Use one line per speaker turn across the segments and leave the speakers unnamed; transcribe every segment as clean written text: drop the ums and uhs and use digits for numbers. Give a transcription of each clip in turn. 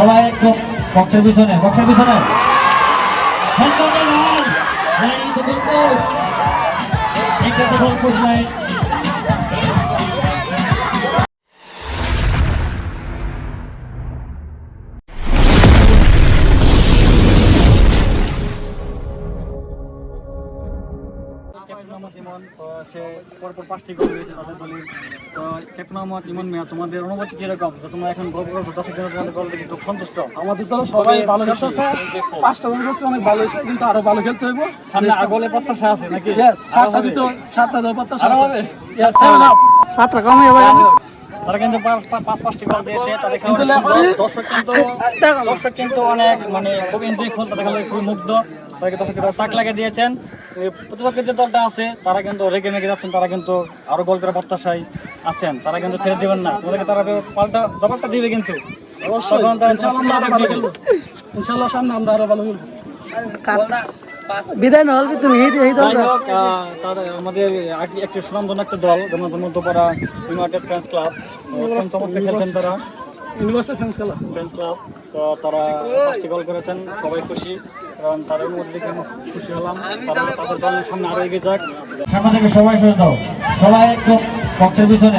সবাই একটু বক্সের পিছনে
সে পরপর 5টি গোল হয়েছে তাদের দলের। তো ক্যাপ্টেন মোহাম্মদ ইমন মিয়া, তোমাদের অনুভূতি কিরকম? তোমরা এখন গোল করছো, দর্শকের তোমাদের গোল দেখে খুব সন্তুষ্ট?
আমাদের দল সবাই ভালো খেলতেছে, 5টা গোল করছে, অনেক ভালো হয়েছে, কিন্তু আরো ভালো খেলতে হবে।
সামনে আর গোলের প্রত্যাশা আছে নাকি?
7টা দিতে 7টা দল প্রত্যাশা
আরো
আছে।
হবে?
7টা কমে এবার
তারা কিন্তু 5টি গোল দিয়েছে। তাদের দর্শক কিন্তু অনেক মানে খুব এনজয়ফুল, তাদের খেলা খুবই মুগ্ধ। তাদেরকে দর্শকেরা তাক লাগিয়ে দিয়েছেন। প্রতিপক্ষের যে দলটা আছে তারা কিন্তু রেগে মেগে যাচ্ছেন, তারা কিন্তু আরো গোল করার প্রত্যাশায় আছেন, তারা কিন্তু ছেড়ে দেবেন না। তোমাদেরকে তারা পাল্টা জবাবটা দিবে কিন্তু
অবশ্যই। ইনশাআল্লাহ সামনে আমরা আরো ভালো খেলবো। বিদায় নহল তুমি এই দল
আমাদের একটি সুনামধন্য একটা দল মধ্যপাড়া ইউনাইটেড ফ্রেন্ডস ক্লাব, চমৎকার খেলছেন তারা,
ইউনিভার্সিটি ফ্রেন্ডস ক্লাব।
তো তারা 5টি গোল করেছেন, সবাই খুশি, কারণ তাদের মধ্যে দেখে আমি খুশি হলাম। তাদের দলের সামনে আরো এগিয়ে যাক।
সামনে থেকে সবাই সরে দাও, সবাই একটু বক্সের পিছনে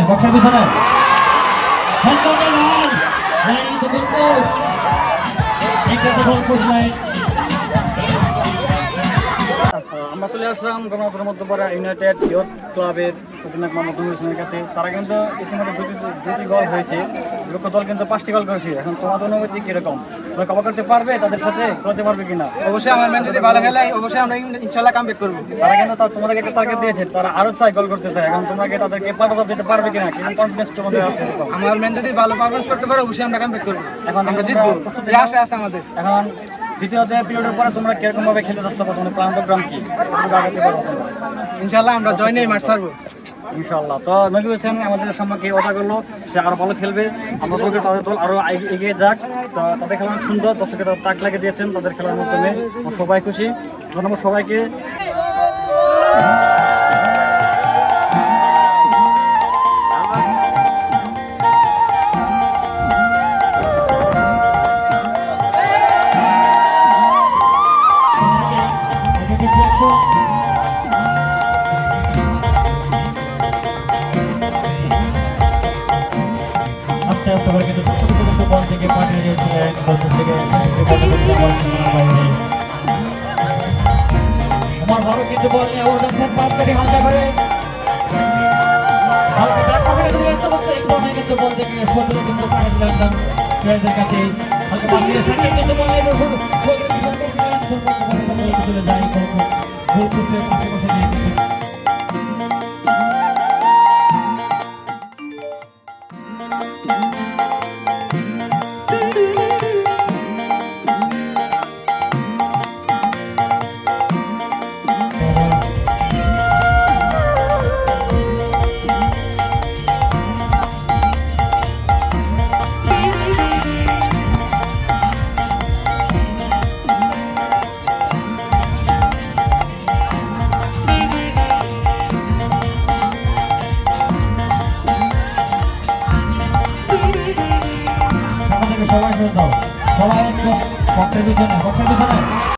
আমরা চলে আসলাম গণতন্ত্র মধ্যপাড়া ইউনাইটেড ইয়ুথ ক্লাবের অধিনায়ক মোহাম্মদ নুরুল ইসলামের কাছে। তারা কিন্তু ইতিমধ্যে দুটি গোল হয়েছে, লক্ষ্য দল কিন্তু 5টি গোল করেছে। এখন তোমাদের অনুভূতি কিরকম? তোমরা কভার করতে পারবে, তাদের সাথে খেলতে পারবে কিনা?
অবশ্যই আমার ম্যান যদি ভালো খেলে অবশ্যই আমরা ইনশাআল্লাহ কামব্যাক করব।
তারা কিন্তু তোমাদেরকে একটা টার্গেট দিয়েছে, তারা আরো চাই গোল করতে চায়। এখন তোমরা তাদেরকে পাল্টা দিতে পারবে কিনা, কি কনফিডেন্স তোমাদের আছে?
আমার ম্যান যদি ভালো পারফরম্যান্স করতে পারে অবশ্যই আমরা কামব্যাক করব। এখন আমরা জিতবো, এই আশা আছে আমাদের।
এখন দ্বিতীয় পিরিয়ডের পরে তোমরা কিরকম ভাবে খেলতে যাচ্ছ, তোমাদের প্ল্যান প্রোগ্রাম কি?
ইনশাআল্লাহ আমরা জয় নেই মাঠ ছাড়বো
ইনশাআল্লাহ। তো নবী হোসেন আমাদের সম্মুখে ওটা করলো, সে আরো ভালো খেলবে। আমরা বলবো তাদের দল আরো এগিয়ে যাক। তো তাদের খেলা অনেক সুন্দর, দর্শকের তাক লাগিয়ে দিয়েছেন তাদের খেলার মাধ্যমে, সবাই খুশি। ধন্যবাদ সবাইকে।
বল থেকে পাঠিয়ে দিয়েছিলেন আমার বড় কিন্তু বল নিয়ে হালকা করে কিন্তু বল থেকে কিন্তু কাছে চলে যায় পাশাপাশি সবাই সরে দাও, সবাই একটু বক্সের পিছনে